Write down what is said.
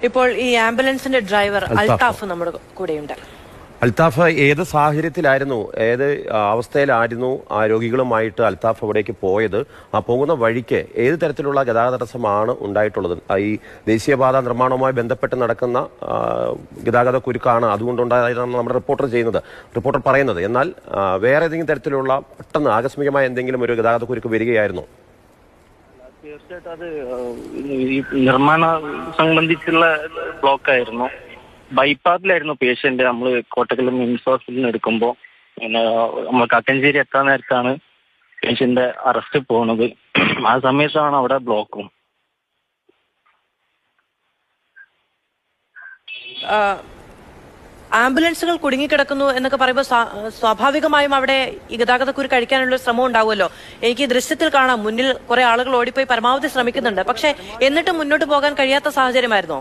ഇപ്പോൾ ഈ ആംബുലൻസിന്റെ ഡ്രൈവർ അൽത്താഫ് നമ്മുടെ കൂടെയുണ്ട്. അൽത്താഫ്, ഏത് സാഹചര്യത്തിലായിരുന്നു, ഏത് അവസ്ഥയിലായിരുന്നു ആ രോഗികളുമായിട്ട് അൽത്താഫ് അവിടേക്ക് പോയത്? ആ പോകുന്ന വഴിക്ക് ഏത് തരത്തിലുള്ള ഗതാഗത തടസ്സമാണ് ഉണ്ടായിട്ടുള്ളത്? ഈ ദേശീയപാത നിർമ്മാണവുമായി ബന്ധപ്പെട്ട് നടക്കുന്ന ഗതാഗത കുരുക്കാണ് അതുകൊണ്ടുണ്ടായതെന്നാണ് നമ്മുടെ റിപ്പോർട്ടർ പറയുന്നത്. എന്നാൽ വേറെ ഏതെങ്കിലും തരത്തിലുള്ള പെട്ടെന്ന് ആകസ്മികമായ എന്തെങ്കിലും ഒരു ഗതാഗത കുരുക്ക് വരികയായിരുന്നോ? തീർച്ചയായിട്ടും അത് ഈ നിർമ്മാണ സംബന്ധിച്ചുള്ള ബ്ലോക്കായിരുന്നു. ബൈപ്പാസിലായിരുന്നു പേഷ്യന്റ് നമ്മൾ കോട്ടക്കൽ മിംസ് ഹോസ്പിറ്റലിൽ എടുക്കുമ്പോൾ. പിന്നെ നമ്മൾ കക്കഞ്ചേരി എത്താൻ നേരത്താണ് പേഷ്യന്റെ അറസ്റ്റ് പോകുന്നത്. ആ സമയത്താണ് അവിടെ ബ്ലോക്കും. ആംബുലൻസുകൾ കുടുങ്ങിക്കിടക്കുന്നു എന്നൊക്കെ പറയുമ്പോൾ സ്വാഭാവികമായും അവിടെ ഈ ഗതാഗതക്കുരു കഴിക്കാനുള്ള ശ്രമം ഉണ്ടാവുമല്ലോ. എനിക്ക് ദൃശ്യത്തിൽ കാണാം, മുന്നിൽ കുറെ ആളുകൾ ഓടിപ്പോയി പരമാവധി ശ്രമിക്കുന്നുണ്ട്. പക്ഷെ എന്നിട്ടും മുന്നോട്ട് പോകാൻ കഴിയാത്ത സാഹചര്യമായിരുന്നോ?